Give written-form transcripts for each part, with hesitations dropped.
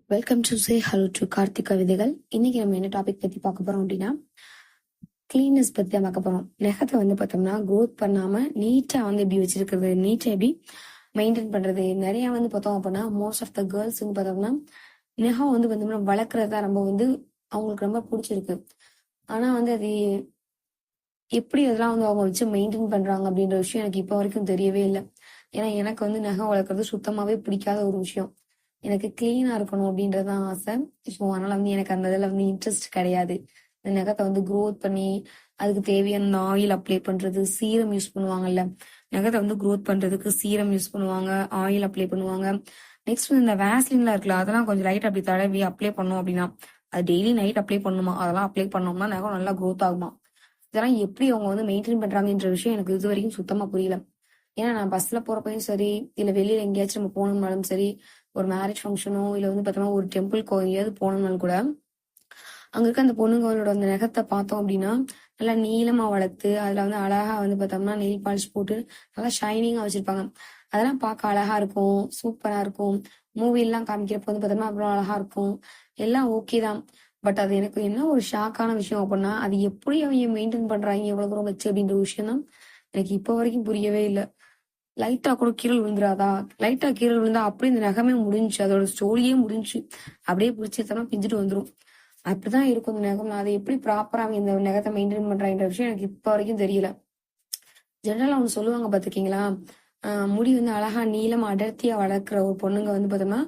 Welcome to say hello to Karthik கவிதைகள். இன்னைக்கு நம்ம என்ன டாபிக் பத்தி பார்க்க போறோம் அப்படின்னா, கிளீன்னஸ் பத்தி தான் பார்க்க போறோம். நெகத்தை வந்து பார்த்தோம்னா க்ரோத் பண்ணாம நீட்டா வந்து எப்படி வச்சிருக்கிறது, நீட்டா எப்படி மெயின்டைன் பண்றது. நிறைய வந்து பார்த்தோம் அப்படின்னா மோஸ்ட் ஆஃப் த கேர்ள்ஸ் வந்து பார்த்தோம்னா நெகம் வந்து பார்த்தோம்னா வளர்க்கறது தான் ரொம்ப வந்து அவங்களுக்கு ரொம்ப பிடிச்சிருக்கு. ஆனா வந்து அது எப்படி அதெல்லாம் வந்து அவங்க வச்சு மெயின்டைன் பண்றாங்க அப்படின்ற விஷயம் எனக்கு இப்போ வரைக்கும் தெரியவே இல்லை. ஏன்னா எனக்கு வந்து நகம் வளர்க்கறது சுத்தமாவே பிடிக்காத ஒரு விஷயம். எனக்கு கிளீனா இருக்கணும் அப்படின்றதுதான் ஆசை. ஸோ அதனால வந்து எனக்கு அந்த இதுல வந்து இன்ட்ரெஸ்ட் கிடையாது. இந்த நகத்தை வந்து க்ரோத் பண்ணி அதுக்கு தேவையான ஆயில் அப்ளை பண்றது, சீரம் யூஸ் பண்ணுவாங்கல்ல. நகத்தை வந்து க்ரோத் பண்றதுக்கு சீரம் யூஸ் பண்ணுவாங்க, ஆயில் அப்ளை பண்ணுவாங்க. நெக்ஸ்ட் வந்து இந்த வேஸ்லின்லாம் இருக்குல்ல, அதெல்லாம் கொஞ்சம் லைட் அப்படி தடவி அப்ளை பண்ணோம் அப்படின்னா, அது டெய்லி நைட் அப்ளை பண்ணுமா, அதெல்லாம் அப்ளை பண்ணோம்னா நகம் நல்லா க்ரோத் ஆகுமா. இதெல்லாம் எப்படி அவங்க வந்து மெயின்டைன் பண்றாங்கன்ற விஷயம் எனக்கு இது வரைக்கும் சுத்தமா புரியல. ஏன்னா நான் பஸ்ல போறப்பையும் சரி, இல்ல வெளியில எங்கேயாச்சும் நம்ம போனோம்னாலும் சரி, ஒரு மேரேஜ் ஃபங்க்ஷனோ இல்ல வந்து பார்த்தோம்னா ஒரு டெம்பிள்க்கோ எங்கேயாவது போனோம்னாலும் கூட, அங்க இருக்க அந்த பொண்ணுங்களோட அந்த நகத்தை பார்த்தோம் அப்படின்னா நல்லா நீளமா வளர்த்து அதுல வந்து அழகா வந்து பார்த்தோம்னா நெயில் பாலிஷ் போட்டு நல்லா ஷைனிங்கா வச்சிருப்பாங்க. அதெல்லாம் பார்க்க அழகா இருக்கும், சூப்பரா இருக்கும். மூவி எல்லாம் காமிக்கிறப்ப வந்து பார்த்தோம்னா அவ்வளோ அழகா இருக்கும். எல்லாம் ஓகே தான். பட் அது எனக்கு என்ன ஒரு ஷாக்கான விஷயம் அப்படின்னா, அது எப்படி அவங்க மெயின்டைன் பண்றாங்க எவ்வளவு தூரம் வச்சு அப்படின்ற விஷயம் தான் எனக்கு இப்போ வரைக்கும் புரியவே இல்லை. லைட்டா கூட கீரல் விழுந்துராதா? லைட்டா கீரல் விழுந்தா அப்படியே இந்த நகமே முடிஞ்சு, அதோட ஸ்டோரியே முடிஞ்சு. அப்படியே பிடிச்சிட்டோம்னா பிஞ்சிட்டு வந்துரும். அப்படிதான் இருக்கும் இந்த நகம். நான் அதை எப்படி ப்ராப்பரா இந்த நகத்தை மெயின்டைன் பண்றாங்கன்ற விஷயம் எனக்கு இப்ப வரைக்கும் தெரியல. ஜெனரலா ஒண்ணு சொல்லுவாங்க பாத்துருக்கீங்களா? முடி வந்து அழகா நீளமா அடர்த்தியா வளர்க்குற ஒரு பொண்ணுங்க வந்து பார்த்தோம்னா,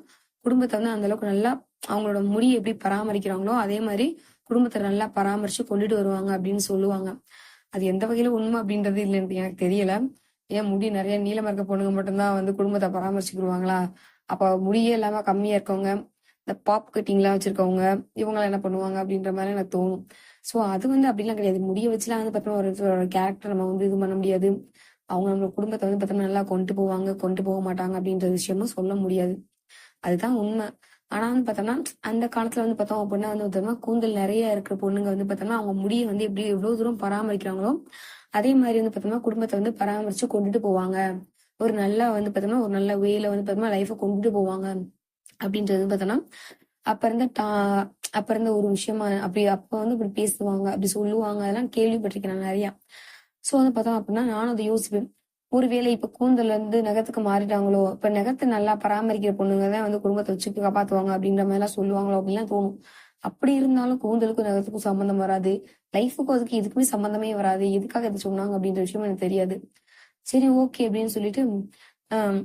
குடும்பத்தை வந்து அந்த அளவுக்கு நல்லா அவங்களோட முடியை எப்படி பராமரிக்கிறாங்களோ அதே மாதிரி குடும்பத்தை நல்லா பராமரிச்சு கொண்டுட்டு வருவாங்க அப்படின்னு சொல்லுவாங்க. அது எந்த வகையில உண்மை அப்படின்றது இல்லைன்னு எனக்கு தெரியல. ஏன் முடி நிறைய நீளமா இருக்க பொண்ணுங்க மட்டும்தான் வந்து குடும்பத்தை பராமரிச்சுக்கிடுவாங்களா? அப்ப முடியே இல்லாம கம்மியா இருக்கவங்க, இந்த பாப் கட்டிங்லாம் வச்சிருக்கவங்க, இவங்கெல்லாம் என்ன பண்ணுவாங்க அப்படின்ற மாதிரி எனக்கு தோணும். சோ அது வந்து அப்படிலாம் கிடையாது. முடிய வச்சுலாம் வந்து பார்த்தோம்னா ஒரு கேரக்டர் நம்ம வந்து இது பண்ண முடியாது. அவங்க நம்ம குடும்பத்தை வந்து பார்த்தோம்னா நல்லா கொண்டு போவாங்க, கொண்டு போக மாட்டாங்க அப்படின்ற விஷயமும் சொல்ல முடியாது. அதுதான் உண்மை. ஆனா வந்து பார்த்தோம்னா அந்த காலத்துல வந்து பார்த்தோம் அப்படின்னா வந்து பார்த்தோம்னா கூந்தல் நிறைய இருக்கிற பொண்ணுங்க வந்து பார்த்தோம்னா அவங்க முடியை வந்து எப்படி எவ்வளவு தூரம் பராமரிக்கிறாங்களோ அதே மாதிரி வந்து பார்த்தோம்னா குடும்பத்தை வந்து பராமரிச்சு கொண்டுட்டு போவாங்க. ஒரு நல்லா வந்து பார்த்தோம்னா ஒரு நல்ல வேல வந்து பார்த்தோம்னா லைஃபை கொண்டுட்டு போவாங்க அப்படின்றது பார்த்தோம்னா அப்ப இருந்த அப்ப இருந்த ஒரு விஷயமா அப்படி அப்ப வந்து இப்படி பேசுவாங்க, அப்படி சொல்லுவாங்க. அதெல்லாம் கேள்விப்பட்டிருக்கேன் நான் நிறைய. சோ வந்து பார்த்தோம் அப்படின்னா நானும் அதை யோசிப்பேன். ஒருவேளை இப்ப கூந்தல் வந்து நகத்துக்கு மாறிட்டாங்களோ, இப்ப நகத்தை நல்லா பராமரிக்கிற பொண்ணுங்க தான் வந்து குடும்பத்தை வச்சு காப்பாத்துவாங்க அப்படின்ற மாதிரி எல்லாம் சொல்லுவாங்களோ அப்படின்லாம் தோணும். அப்படி இருந்தாலும் கூந்தலுக்கும் நகத்துக்கும் சம்பந்தம் வராது. லைஃபுக்கும் அதுக்கு எதுக்குமே சம்பந்தமே வராது. எதுக்காக இதை சொன்னாங்க அப்படின்ற விஷயம் எனக்கு தெரியாது. சரி ஓகே அப்படின்னு சொல்லிட்டு ஆஹ்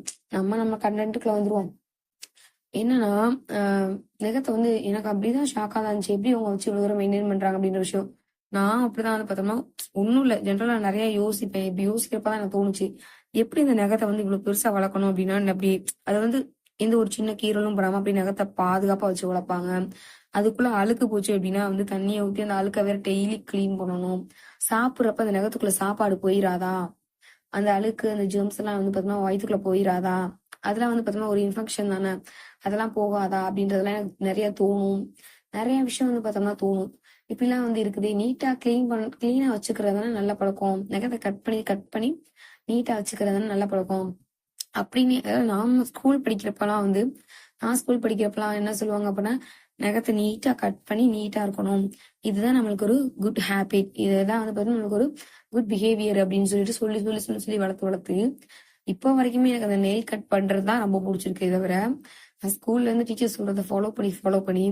நம்ம கண்டென்ட்டுக்குள்ள வந்துருவோம். என்னன்னா நெகத்தை வந்து எனக்கு அப்படிதான் ஷாக்கா தான் இருந்துச்சு. எப்படி அவங்க வச்சு இவ்வளவு தூரம் மெயின்டைன் பண்றாங்க அப்படின்ற விஷயம். நான் அப்படிதான் வந்து பார்த்தோம்னா ஒண்ணும் இல்ல. ஜென்ரலா நிறைய யோசிப்பேன். இப்படி யோசிக்கிறப்பதான் எனக்கு தோணுச்சு. எப்படி இந்த நெகத்தை வந்து இவ்வளவு பெருசா வளர்க்கணும் அப்படின்னா அப்படி அது வந்து எந்த ஒரு சின்ன கீரலும் படாம அப்படி நெகத்தை பாதுகாப்பா வச்சு வளர்ப்பாங்க. அதுக்குள்ள அழுக்கு போச்சு அப்படின்னா வந்து தண்ணியை ஊத்தி அந்த அழுக்க வேற டெய்லி கிளீன் பண்ணணும். சாப்பிடுறப்ப அந்த நெகத்துக்குள்ள சாப்பாடு போயிராதா, அந்த அழுக்கு அந்த ஜெர்ம்ஸ் எல்லாம் வந்து பாத்தீங்கன்னா வயிற்றுக்குள்ள போயிராதா, அதெல்லாம் வந்து பாத்தீங்கன்னா ஒரு இன்ஃபெக்ஷன் தானே, அதெல்லாம் போகாதா அப்படின்றதெல்லாம் எனக்கு நிறைய தோணும். நிறைய விஷயம் வந்து பார்த்தோம்னா தோணும். இப்படிலாம் வந்து இருக்குது. நீட்டா கிளீனா வச்சுக்கிறதுதானே நல்ல பழக்கம். நகத்தை கட் பண்ணி நீட்டா வச்சுக்கிறதுதானே நல்ல பழக்கம் அப்படின்னு. அதாவது நாம ஸ்கூல் படிக்கிறப்பெல்லாம் வந்து நான் ஸ்கூல் படிக்கிறப்பெல்லாம் என்ன சொல்லுவாங்க அப்படின்னா, நகத்தை நீட்டா கட் பண்ணி நீட்டா இருக்கணும். இதுதான் நம்மளுக்கு ஒரு குட் ஹேபிட். இதுதான் வந்து பாத்தீங்கன்னா நம்மளுக்கு ஒரு குட் பிஹேவியர் அப்படின்னு சொல்லிட்டு சொல்லி சொல்லி சொல்லி சொல்லி வளர்த்து வளர்த்து இப்போ வரைக்குமே எனக்கு அந்த நெயில் கட் பண்றதுதான் ரொம்ப பிடிச்சிருக்கு. தவிர நான் ஸ்கூல்ல இருந்து டீச்சர் சொல்றதை ஃபாலோ பண்ணி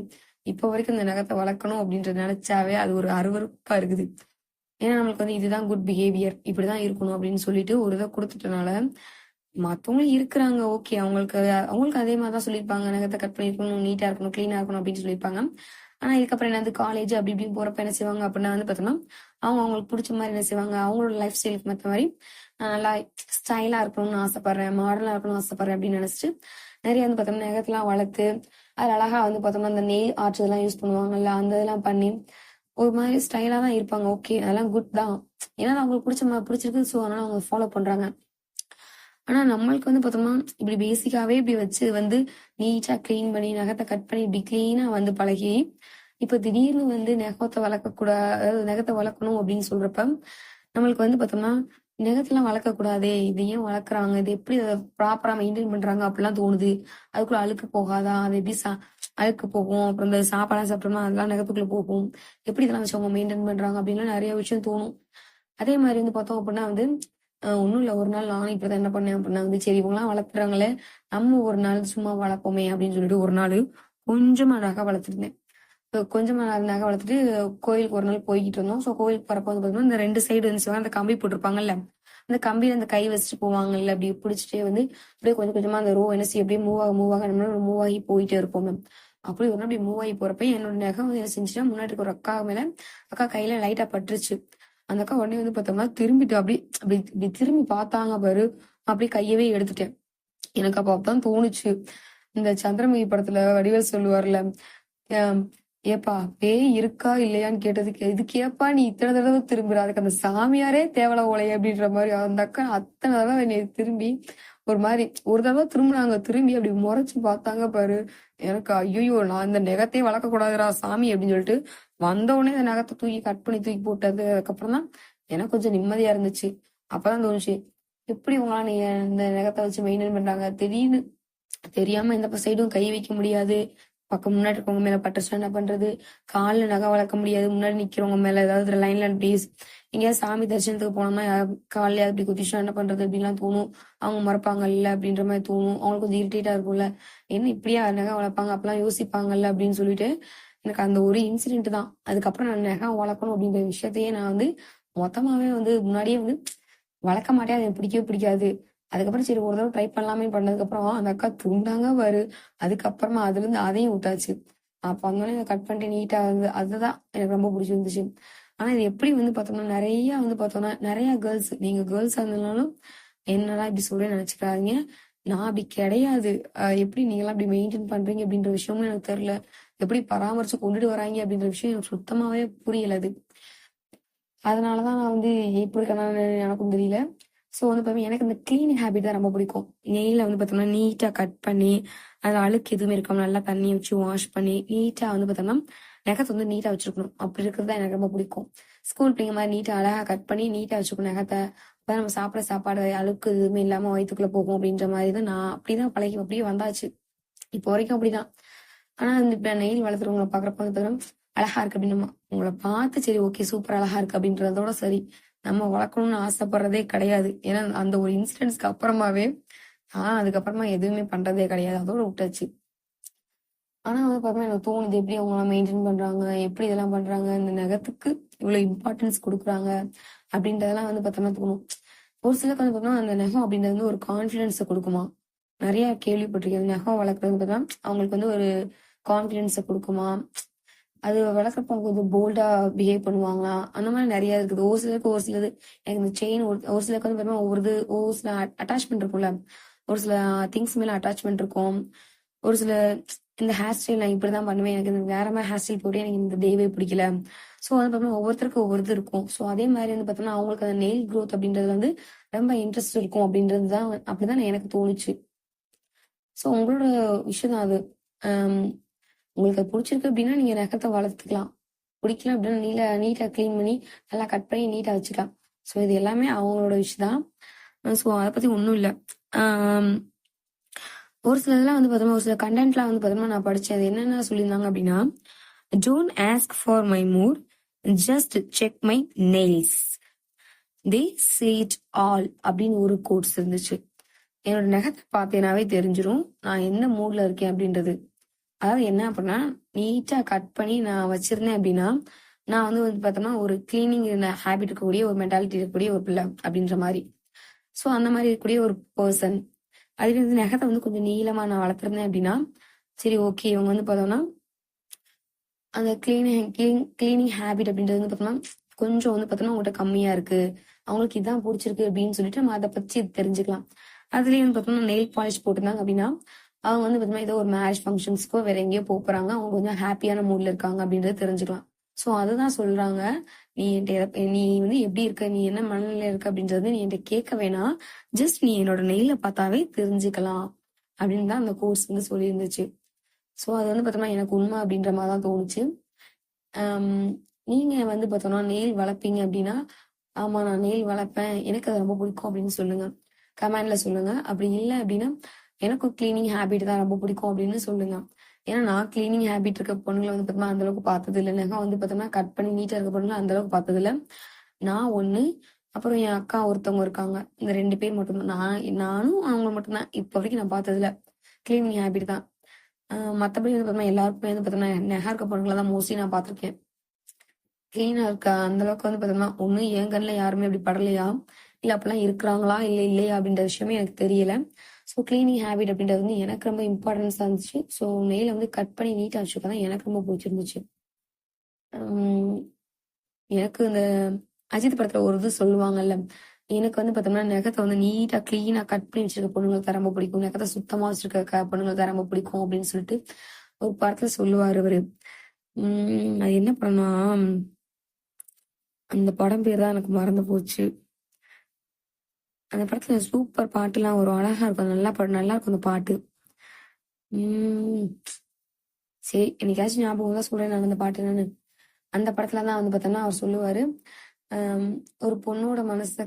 இப்போ வரைக்கும் இந்த நகத்தை வளர்க்கணும் அப்படின்றத நினைச்சாவே அது ஒரு அருவருப்பா இருக்குது. ஏன்னா நம்மளுக்கு வந்து இதுதான் குட் பிஹேவியர், இப்படிதான் இருக்கணும் அப்படின்னு சொல்லிட்டு ஒரு இதை கொடுத்துட்டனால மத்தவங்களும் இருக்கிறாங்க. ஓகே, அவங்களுக்கு அவங்களுக்கு அதே மாதிரிதான் சொல்லியிருப்பாங்க. நகத்தை கட் பண்ணிருக்கணும், நீட்டா இருக்கணும், கிளீனா இருக்கணும் அப்படின்னு சொல்லியிருப்பாங்க. ஆனா இதுக்கப்புறம் என்னது காலேஜ் அப்படி இப்படின்னு போறப்ப என்ன செய்வாங்க அப்படின்னா வந்து பார்த்தோம்னா அவங்களுக்கு பிடிச்ச மாதிரி என்ன செய்வாங்க, அவங்களோட லைஃப் ஸ்டைலுக்கு மத்த மாதிரி நான் நல்லா ஸ்டைலா இருக்கணும்னு ஆசைப்படுறேன், மாடலா இருக்கணும்னு ஆசைப்படுறேன் அப்படின்னு நினைச்சிட்டு நிறைய வந்து பார்த்தோம்னா நகத்தெல்லாம் வளர்த்து அது அழகா வந்து பார்த்தோம்னா அந்த நெயில் ஆர்ட் இதெல்லாம் யூஸ் பண்ணுவாங்கல்ல, அந்த இதெல்லாம் பண்ணி ஒரு மாதிரி ஸ்டைலா தான் இருப்பாங்க. ஓகே, அதெல்லாம் குட் தான். ஏன்னா அவங்களுக்கு பிடிச்சிருக்கு. ஸோ அதனால அவங்க ஃபாலோ பண்றாங்க. ஆனா நம்மளுக்கு வந்து பார்த்தோம்னா இப்படி பேசிக்காவே இப்படி வச்சு வந்து நீட்டா கிளீன் பண்ணி நகத்தை கட் பண்ணி இப்படி கிளீனா வந்து பழகி இப்ப திடீர்னு வந்து நெகத்தை வளர்க்கக்கூடாது, அதாவது நெகத்தை வளர்க்கணும் அப்படின்னு சொல்றப்ப நம்மளுக்கு வந்து பார்த்தோம்னா நெகத்தெல்லாம் வளர்க்கக்கூடாதே, இது ஏன் வளர்க்குறாங்க, இது எப்படி அதை ப்ராப்பரா மெயின்டைன் பண்றாங்க அப்படிலாம் தோணுது. அதுக்குள்ள அழுக்கு போகாதா, அது எப்படி அழுக்கு போகும். அப்புறம் இந்த சாப்பாடெல்லாம் சாப்பிட்டோம்னா அதெல்லாம் நகத்துக்குள்ள போகும். எப்படி இதெல்லாம் வச்சு அவங்க மெயின்டைன் பண்றாங்க அப்படின்லாம் நிறைய விஷயம் தோணும். அதே மாதிரி வந்து பார்த்தோம் அப்படின்னா வந்து ஒண்ணும் இல்ல, ஒரு நாள் நானும் இப்படிதான் என்ன பண்ணேன் அப்படின்னா வந்து சரி இவங்கலாம் வளர்க்குறாங்களே, நம்ம ஒரு நாள் சும்மா வளர்ப்போமே அப்படின்னு சொல்லிட்டு ஒரு நாள் கொஞ்சமா நகை வளர்த்துருந்தேன். கொஞ்சமா நகை வளர்த்துட்டு கோயிலுக்கு ஒரு நாள் போய்கிட்டு இருந்தோம். ஸோ கோயிலுக்கு போறப்ப வந்து பார்த்தீங்கன்னா இந்த 2 சைடு இருந்துச்சு அந்த கம்பி போட்டிருப்பாங்கல்ல, அந்த கம்பியில அந்த கை வச்சுட்டு போவாங்கல்ல, அப்படி பிடிச்சிட்டே வந்து அப்படியே கொஞ்சம் கொஞ்சமா அந்த ரோ என்ன செய்யும் அப்படியே மூவ் ஆக நம்மளால மூவ் ஆகி போயிட்டே இருப்போம் மேம். அப்படி ஒரு நாள் அப்படி மூவ் ஆகி போறப்ப என்னோட நகை வந்து என்ன செஞ்சுட்டா முன்னாடி இருக்க ஒரு அக்கா மேல அக்கா கையில லைட்டா பட்டுருச்சு. அந்த அக்கா உடனே வந்து பார்த்தோம்னா திரும்பிட்டு அப்படி அப்படி இப்படி திரும்பி பார்த்தாங்க பாரு, அப்படியே கையவே எடுத்துட்டேன். எனக்கு அப்ப அப்பதான் தோணுச்சு, இந்த சந்திரமுகி படத்துல வடிவேல் சொல்லுவார்ல, ஏப்பா பேய் இருக்கா இல்லையான்னு கேட்டதுக்கு இதுக்கேப்பா நீ இத்தனை தடவை திரும்புற, அதுக்கு அந்த சாமியாரே தேவலை ஓலைய அப்படின்ற மாதிரி அந்த அக்கா அத்தனை தடவை என்னை திரும்பி ஒரு மாதிரி ஒரு தடவை திரும்பினாங்க. திரும்பி அப்படி முறைச்சு பார்த்தாங்க பாரு. எனக்கு ஐயோ நான் இந்த நெகத்தையே வளர்க்க கூடாதுரா சாமி அப்படின்னு சொல்லிட்டு வந்த உடனே இந்த நகத்தை தூக்கி கட் பண்ணி தூக்கி போட்டது. அதுக்கப்புறம் தான் எனக்கு கொஞ்சம் நிம்மதியா இருந்துச்சு. அப்பதான் தோணுச்சு, எப்படி உங்களால நீங்க இந்த நகத்தை வச்சு மெயின்டைன் பண்றாங்க. திடீர்னு தெரியாம இந்த சைடும் கை வைக்க முடியாது, பக்கம் முன்னாடி இருக்கவங்க மேல பட்டுச்சுன்னா என்ன பண்றது, கால்ல நகை வளர்க்க முடியாது, முன்னாடி நிக்கிறவங்க மேல ஏதாவது லைன்ல ப்ளீஸ் எங்கேயாவது சாமி தரிசனத்துக்கு போனோம்னா காலையில அப்படி குதிச்சுன்னா என்ன பண்றது அப்படின்லாம் தோணும். அவங்க மறப்பாங்கல்ல அப்படின்ற மாதிரி தோணும். அவங்களுக்கு கொஞ்சம் இரிட்டேட்டா இருக்கும்ல, என்ன இப்படியா நகை வளர்ப்பாங்க அப்பெல்லாம் யோசிப்பாங்கல்ல அப்படின்னு சொல்லிட்டு எனக்கு அந்த ஒரு இன்சிடென்ட் தான். அதுக்கப்புறம் நான் நகை வளர்க்கணும் அப்படின்ற விஷயத்தையே நான் வந்து மொத்தமாவே வந்து முன்னாடியே வந்து வளர்க்க மாட்டேன், அது எனக்கு பிடிக்கவே பிடிக்காது. அதுக்கப்புறம் சரி ஒரு தடவை ட்ரை பண்ணலாமே பண்ணதுக்கு அப்புறம் அந்த அக்கா துண்டாங்க பாரு. அதுக்கப்புறமா அதுல இருந்து அதையும் விட்டாச்சு. அப்ப அந்த கட் பண்ணிட்டு நீட்டா வந்து அதுதான் எனக்கு ரொம்ப பிடிச்சிருந்துச்சு. ஆனா இது எப்படி வந்து பார்த்தோம்னா நிறைய வந்து பார்த்தோம்னா நிறைய கேர்ள்ஸ், நீங்க கேர்ள்ஸா இருந்தாலும் என்னடா இப்படி சொல்ல நினைச்சுக்காதீங்க, நான் அப்படி கிடையாது. எப்படி நீங்களாம் அப்படி மெயின்டைன் பண்றீங்க அப்படின்ற விஷயமும் எனக்கு தெரியல. எப்படி பராமரிச்சு கொண்டுட்டு வராங்க அப்படின்ற விஷயம் எனக்கு சுத்தமாவே புரியல அது. அதனாலதான் நான் வந்து எப்படி இருக்கேன்னு எனக்கும் தெரியல. ஸோ வந்து பார்த்தீங்கன்னா எனக்கு இந்த கிளீனிங் ஹேபிட் தான் ரொம்ப பிடிக்கும். நெயில வந்து பார்த்தோம்னா நீட்டா கட் பண்ணி அதில் அழுக்கு எதுவுமே இருக்காம நல்லா தண்ணி வச்சு வாஷ் பண்ணி நீட்டா வந்து பார்த்தோம்னா நகத்தை வந்து நீட்டா வச்சிருக்கணும். அப்படி இருக்கிறது தான் எனக்கு ரொம்ப பிடிக்கும். ஸ்கூல் பிள்ளைங்க மாதிரி நீட்டா அழகா கட் பண்ணி நீட்டா வச்சுக்கணும் நகத்தை. அப்பதான் நம்ம சாப்பிட சாப்பாடு அழுக்கு எதுவுமே இல்லாம வயிற்றுக்குள்ள போகும் அப்படின்ற மாதிரி தான் நான் அப்படிதான் பழகி அப்படியே வந்தாச்சு. இப்போ வரைக்கும் அப்படிதான். ஆனா வந்து இப்ப நெயில் வளர்த்துறவங்களை பாக்குறப்ப வந்து பார்த்தோம்னா அழகா இருக்கு அப்படின்னு நம்ம உங்களை பார்த்து சரி ஓகே சூப்பர் அழகா இருக்கு அப்படின்றதோட சரி, நம்ம வளர்க்கணும்னு ஆசைப்படுறதே கிடையாது. ஏன்னா அந்த ஒரு இன்சிடென்ட்ஸ்க்கு அப்புறமாவே அதுக்கப்புறமா எதுவுமே பண்றதே கிடையாது, அதோட விட்டாச்சு. ஆனா வந்து பார்த்தோம்னா எனக்கு தோணுது எப்படி அவங்க மெயின்டைன் பண்றாங்க, எப்படி இதெல்லாம் பண்றாங்க, இந்த நகத்துக்கு இவ்வளவு இம்பார்ட்டன்ஸ் கொடுக்குறாங்க அப்படின்றதெல்லாம் வந்து பார்த்தோம்னா தோணும். ஒரு சிலருக்கு வந்து பார்த்தோம்னா அந்த நகம் அப்படின்றது வந்து ஒரு கான்பிடன்ஸை கொடுக்குமா. நிறைய கேள்விப்பட்டிருக்கேன், நகம் வளர்க்குறது பார்த்தா அவங்களுக்கு வந்து ஒரு கான்பிடன்ஸை கொடுக்குமா, அது வளர்க்குறப்ப அவங்க கொஞ்சம் போல்டா பிஹேவ் பண்ணுவாங்களா, அந்த மாதிரி நிறைய இருக்குது. ஒரு சிலருக்கு ஒரு சிலது எனக்கு இந்த செயின் ஒரு சிலருக்கு வந்து பார்த்தீங்கன்னா ஒரு சில அட்டாச்மெண்ட் இருக்கும்ல, ஒரு சில திங்ஸ் மேல அட்டாச்மெண்ட் இருக்கும். ஒரு சில இந்த ஹேர் ஸ்டைல் நான் இப்படிதான் பண்ணுவேன், எனக்கு இந்த வேற மாதிரி ஹேர் ஸ்டைல் போட்டு எனக்கு இந்த டேவே பிடிக்கல. ஸோ வந்து பார்த்தோம்னா ஒவ்வொருத்தருக்கும் ஒவ்வொரு இது இருக்கும். ஸோ அதே மாதிரி வந்து பார்த்தோம்னா அவங்களுக்கு அந்த நெயில் க்ரோத் அப்படின்றது வந்து ரொம்ப இன்ட்ரெஸ்ட் இருக்கும் அப்படின்றது தான் அப்படிதான் எனக்கு தோணுச்சு. ஸோ உங்களோட விஷயம் தான் அது. உங்களுக்கு அது பிடிச்சிருக்கு அப்படின்னா நீங்க நகத்தை வளர்த்துக்கலாம். பிடிக்கல அப்படின்னா நீட்டா கிளீன் பண்ணி நல்லா கட் பண்ணி நீட்டா வச்சுக்கலாம். ஸோ இது எல்லாமே அவங்களோட விஷயம் தான். ஸோ அதை பத்தி ஒன்றும் இல்லை. ஒரு சிலதெல்லாம் வந்து பார்த்தோம்னா ஒரு சில கண்டென்ட்லாம் வந்து பார்த்தோம்னா நான் படிச்சேன். அது என்னென்ன சொல்லியிருந்தாங்க அப்படின்னா, don't ask for my mood, just check my nails, they say it all அப்படின்னு ஒரு கோட்ஸ் இருந்துச்சு. என்னோட நகத்தை பார்த்தேனாவே தெரிஞ்சிடும் நான் எந்த மூட்ல இருக்கேன் அப்படின்றது. அதாவது என்ன அப்படின்னா நீட்டா கட் பண்ணி நான் வச்சிருந்தேன் அப்படின்னா நான் வந்து பார்த்தோம்னா ஒரு கிளீனிங் ஹேபிட் இருக்கக்கூடிய ஒரு மென்டாலிட்டி இருக்கக்கூடிய ஒரு பிள்ளை அப்படின்ற மாதிரி. ஸோ அந்த மாதிரி இருக்கக்கூடிய ஒரு பர்சன். அதுவே வந்து நகத்தை வந்து கொஞ்சம் நீளமா நான் வளர்த்துருந்தேன் அப்படின்னா சரி ஓகே இவங்க வந்து பார்த்தோம்னா அந்த கிளீனிங் ஹேபிட் அப்படின்றது வந்து பார்த்தோம்னா கொஞ்சம் வந்து பார்த்தோம்னா உங்கள்கிட்ட கம்மியா இருக்கு, அவங்களுக்கு இதான் பிடிச்சிருக்கு அப்படின்னு சொல்லிட்டு நம்ம அதை பத்தி தெரிஞ்சுக்கலாம். அதுலயே வந்து பார்த்தோம்னா நெயில் பாலிஷ் போட்டிருந்தாங்க அப்படின்னா அவங்க வந்து பார்த்தீங்கன்னா ஏதோ ஒரு மேரேஜ் ஃபங்க்ஷன்ஸ்க்கோ வேற எங்கேயோ போறாங்க, அவங்க கொஞ்சம் ஹாப்பியான மூட்ல இருக்காங்க அப்படின்றத தெரிஞ்சுக்கலாம். ஸோ அதுதான் சொல்றாங்க, நீ நீ வந்து எப்படி இருக்க, நீ என்ன மனநிலையில இருக்க அப்படின்றது நீ என்கிட்ட கேட்க வேணாம், ஜஸ்ட் நீ என்னோட நெயில பார்த்தாவே தெரிஞ்சுக்கலாம் அப்படின்னு தான் அந்த கோர்ஸ் வந்து சொல்லியிருந்துச்சு. ஸோ அது வந்து பார்த்தோம்னா எனக்கு உண்மை அப்படின்ற மாதிரி தான் தோணுச்சு. நீங்க வந்து பார்த்தோம்னா நெயில் வளர்ப்பீங்க அப்படின்னா ஆமா நான் நெயில் வளர்ப்பேன் எனக்கு அது ரொம்ப பிடிக்கும் அப்படின்னு சொல்லுங்க, கமெண்ட்ல சொல்லுங்க. அப்படி இல்லை அப்படின்னா எனக்கும் கிளீனிங் ஹேபிட் தான் ரொம்ப பிடிக்கும் அப்படின்னு சொல்லுங்க. ஏன்னா நான் கிளீனிங் ஹேபிட் இருக்க பொண்ணுங்களை வந்து பார்த்தோம்னா அந்த அளவுக்கு பார்த்தது இல்லை. நகம் வந்து பார்த்தோம்னா கட் பண்ணி நீட்டா இருக்க பொண்ணுங்களை அந்த அளவுக்கு பார்த்தது இல்லை. நான் ஒண்ணு, அப்புறம் என் அக்கா ஒருத்தவங்க இருக்காங்க. இந்த 2 பேர் மட்டும்தான். நானும் அவங்க மட்டும்தான் இப்ப வரைக்கும் நான் பார்த்ததுல கிளீனிங் ஹேபிட் தான். மத்தபடி வந்து பார்த்தோம்னா எல்லாருக்குமே வந்து பார்த்தோம்னா நெகா இருக்க பொண்ணுங்களை தான் மோஸ்ட்லி நான் பார்த்திருக்கேன். கிளீனா இருக்க அந்த அளவுக்கு வந்து பார்த்தோம்னா ஒண்ணு என் கண்ணில் யாருமே அப்படி படலையா, இல்ல அப்படிலாம் இருக்கிறாங்களா இல்ல இல்லையா அப்படின்ற விஷயமே எனக்கு தெரியல. ஸோ கிளீனிங் ஹேபிட் அப்படின்றது வந்து எனக்கு ரொம்ப இம்பார்ட்டன்ஸா இருந்துச்சு. ஸோ நெயில வந்து கட் பண்ணி நீட்டா வச்சுக்கதான் எனக்கு ரொம்ப பிடிச்சிருந்துச்சு. எனக்கு இந்த அஜித் படத்துல ஒரு இது சொல்லுவாங்கல்ல, எனக்கு வந்து பார்த்தோம்னா நெகத்தை வந்து நீட்டா கிளீனா கட் பண்ணி வச்சிருக்க பொண்ணுங்களுக்கு தான் ரொம்ப பிடிக்கும், நெகத்தை சுத்தமா வச்சிருக்க பொண்ணுங்களுக்கு தான் ரொம்ப பிடிக்கும் அப்படின்னு சொல்லிட்டு ஒரு படத்துல சொல்லுவாரு அவரு. அது என்ன படம்னா, அந்த படம் பேர் தான் எனக்கு மறந்து போச்சு. அந்த படத்துல சூப்பர் பாட்டுலாம் ஒரு அழகா இருக்கும், நல்லா இருக்கும் அந்த பாட்டு. சரி, என்னைக்காச்சும் ஞாபகம் தான் சொல்றேன் நான் அந்த பாட்டு என்னன்னு. அந்த படத்துலதான் வந்து பார்த்தோம்னா அவர் சொல்லுவாரு, ஒரு பொண்ணோட மனசை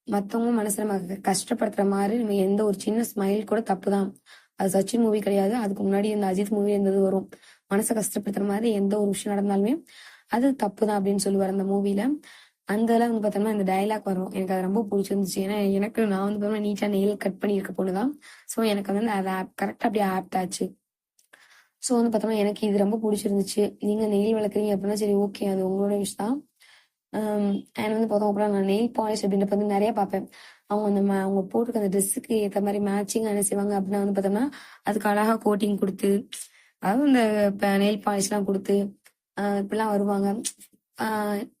மத்தவங்க மனசை நம்ம கஷ்டப்படுத்துற மாதிரி நம்ம எந்த ஒரு சின்ன ஸ்மைல் கூட தப்புதான். அது சச்சின் மூவி கிடையாது, அதுக்கு முன்னாடி இந்த அஜித் மூவி இருந்தது வரும். மனசை கஷ்டப்படுத்துற மாதிரி எந்த ஒரு விஷயம் நடந்தாலுமே அது தப்புதான் அப்படின்னு சொல்லுவார் அந்த மூவில. அந்த இதெல்லாம் வந்து பார்த்தோம்னா இந்த டைலாக் வரும், எனக்கு அது ரொம்ப பிடிச்சிருந்துச்சு. ஏன்னா எனக்கு நான் வந்து பார்த்தோம்னா நீட்டா நெயில் கட் பண்ணியிருக்க பொண்ணுதான். ஸோ எனக்கு வந்து அது கரெக்டா அப்படியே ஆப்ட் ஆச்சு. ஸோ வந்து பார்த்தோம்னா எனக்கு இது ரொம்ப பிடிச்சிருந்துச்சு. நீங்க நெயில் வளர்க்குறீங்க அப்படின்னா சரி ஓகே, அது உங்களோட விஷயம் தான். அண்ட் வந்து பார்த்தோம் அப்படின்னா நான் நெயில் பாலிஷ் அப்படின்றப்ப வந்து நிறைய பார்ப்பேன். அவங்க அவங்க போட்டுருக்க அந்த ட்ரெஸ்ஸுக்கு ஏற்ற மாதிரி மேட்சிங் என்ன செய்வாங்க அப்படின்னா வந்து பார்த்தோம்னா அதுக்கு அழகா கோட்டிங் கொடுத்து, அதாவது இந்த நெயில் பாலிஷ் எல்லாம் கொடுத்து இப்படிலாம் வருவாங்க.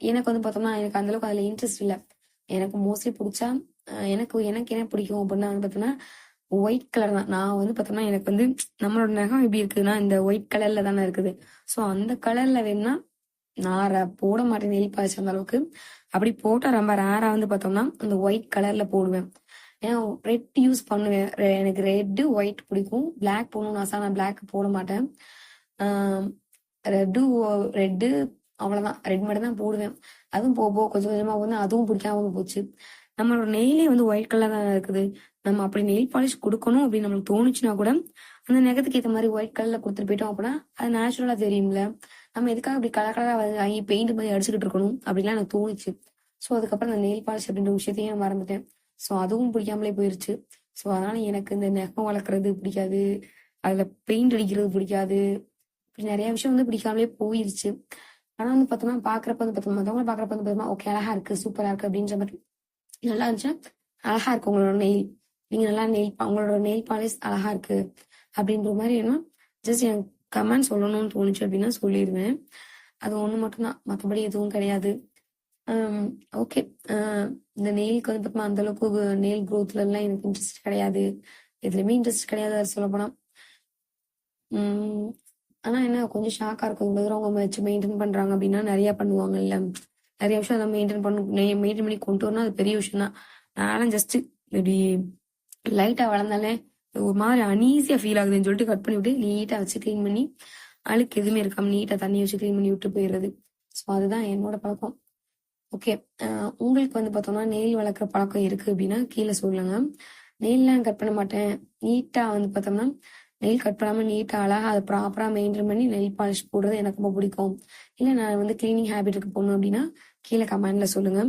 எனக்கு வந்து பார்த்தோம்னா எனக்கு அந்த அளவுக்கு அதுல இன்ட்ரெஸ்ட் இல்லை. எனக்கு மோஸ்ட்லி பிடிச்சா எனக்கு எனக்கு என்ன பிடிக்கும் அப்படின்னா வந்து பார்த்தோம்னா ஒயிட் கலர் தான். நான் வந்து பார்த்தோம்னா எனக்கு வந்து நம்மளோட நகம் எப்படி இருக்குதுன்னா இந்த ஒயிட் கலர்ல தானே இருக்குது. ஸோ அந்த கலர்ல வேணும்னா நான் போட மாட்டேன் நெயில் பாலிஷ் அந்த அளவுக்கு. அப்படி போட்டா ரொம்ப ரேரா வந்து பார்த்தோம்னா அந்த ஒயிட் கலர்ல போடுவேன். ஏன்னா ரெட் யூஸ் பண்ணுவேன். எனக்கு ரெட்டு ஒயிட் பிடிக்கும். பிளாக் போடணும்னு ஆசை, நான் பிளாக் போட மாட்டேன். ரெட்டு அவ்வளவுதான், ரெட் மட்டும் தான் போடுவேன். அதுவும் போக கொஞ்சம் கொஞ்சமா வந்து அதுவும் பிடிக்காம போச்சு. நம்மளோட நெயிலே வந்து ஒயிட் கலர் தான் இருக்குது. நம்ம அப்படி நெயில் பாலிஷ் கொடுக்கணும் அப்படின்னு நம்மளுக்கு தோணுச்சுன்னா கூட அந்த நெகத்துக்கு ஏற்ற மாதிரி ஒயிட் கலர்ல கொடுத்துட்டு போயிட்டோம் அப்படின்னா அது நேச்சுரலா தெரியும்ல. நம்ம எதுக்காக அப்படி கலர் கலரா வாங்கி பெயிண்ட் மாதிரி அடிச்சுக்கிட்டு இருக்கணும் அப்படிலாம் எனக்கு தோணுச்சு. ஸோ அதுக்கப்புறம் அந்த நெயில் பாலிஷ் அப்படின்ற விஷயத்தையும் மறந்துட்டேன். ஸோ அதுவும் பிடிக்காமலே போயிருச்சு. ஸோ அதனால எனக்கு இந்த நெகம் வளர்க்குறது பிடிக்காது, அதுல பெயிண்ட் அடிக்கிறது பிடிக்காது, இப்படி நிறைய விஷயம் வந்து பிடிக்காமலே போயிருச்சு. ஆனா வந்து பார்த்தோம்னா பாக்குறப்ப வந்து பார்த்தோம் மத்தவங்க பாக்குறப்ப வந்து பார்த்தோம்னா ஓகே அழகா இருக்கு சூப்பரா இருக்கு அப்படின்ற மாதிரி நல்லா இருந்துச்சுன்னா அழகா இருக்கு உங்களோட நெயில், நீங்க நல்லா உங்களோட நெயில் பாலிஷ் அழகா இருக்கு அப்படின்ற மாதிரி என்ன ஜஸ்ட் எனக்கு கமெண்ட் சொல்லணும்னு தோணுச்சு அப்படின்னா சொல்லிடுவேன். அது ஒண்ணு மட்டும்தான், மற்றபடி எதுவும் கிடையாது. ஓகே, இந்த நெயிலுக்கு வந்து பார்த்தோம்னா அந்த அளவுக்கு நெயில் க்ரோத்ல எல்லாம் எனக்கு இன்ட்ரெஸ்ட் கிடையாது, எதுலையுமே இன்ட்ரெஸ்ட் கிடையாது சொல்ல போனா. ஆனா என்ன கொஞ்சம் ஷாக்கா இருக்கும், இவ்வளவு தூரம் அவங்க வச்சு மெயின்டைன் பண்றாங்க அப்படின்னா நிறைய பண்ணுவாங்கல்ல. நிறைய விஷயம் அதை மெயின்டைன் பண்ணி கொண்டு வரணும், அது பெரிய விஷயம் தான். நானும் ஜஸ்ட் இப்படி லைட்டா வளர்ந்தாலே ஒரு மாதிரி அனீசியா ஃபீல் ஆகுதுன்னு சொல்லிட்டு கட் பண்ணி விட்டு நீட்டா வச்சு கிளீன் பண்ணி அழுக்கு எதுவுமே இருக்காம நீட்டா தண்ணி வச்சு கிளீன் பண்ணி விட்டு போயிடுறது. ஸோ அதுதான் என்னோட பழக்கம். ஓகே, உங்களுக்கு வந்து பார்த்தோம்னா நெயில் வளர்க்குற பழக்கம் இருக்கு அப்படின்னா கீழே சொல்லுங்க. நெயில்லாம் கட் பண்ண மாட்டேன், நீட்டா வந்து பார்த்தோம்னா நெயில் கட் பண்ணாம நீட்டா அழகா அதை ப்ராப்பரா மெயின்டைன் பண்ணி நெயில் பாலிஷ் போடுறது எனக்கு ரொம்ப பிடிக்கும். இல்ல நான் வந்து கிளீனிங் ஹேபிட்டுக்கு போகணும் அப்படின்னா கீழே கமெண்ட்ல சொல்லுங்க.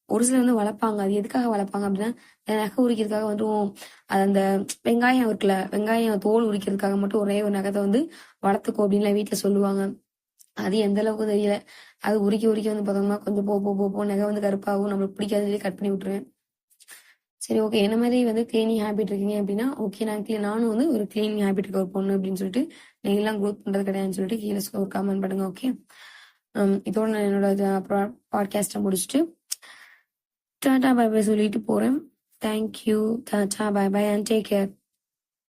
ஒரு சிலர் வந்து வளர்ப்பாங்க, அது எதுக்காக வளர்ப்பாங்க அப்படின்னா நகை உரிக்கிறதுக்காக வந்து அது அந்த வெங்காயம் இருக்குல்ல, வெங்காயம் தோல் உரிக்கிறதுக்காக மட்டும் ஒரே ஒரு நகத்தை வந்து வளர்த்துக்கோ அப்படின்லாம் வீட்டுல சொல்லுவாங்க. அது எந்த அளவுக்கு தெரியல. அது உரிக்க வந்து பார்த்தோம்னா கொஞ்சம் போ நகை வந்து கருப்பாகும், நம்மளுக்கு பிடிக்காது கட் பண்ணி விட்டுருவேன். சரி ஓகே, என்ன மாதிரி வந்து கிளீனிங் ஹேபிட் இருக்கீங்க அப்படின்னா ஓகே, நானும் வந்து ஒரு கிளீனிங் ஹேபிட் இருக்க ஒரு பொண்ணு அப்படின்னு சொல்லிட்டு நெய்லாம் க்ரோத் பண்றது கிடையாதுன்னு சொல்லிட்டு கீழே ஒரு கமெண்ட் பண்ணுங்க. ஓகே, இதோட நான் என்னோட பாட்காஸ்ட்டை முடிச்சுட்டு டாடா பை பை சொல்லிட்டு போறேன். Thank you, tata bye bye and take care.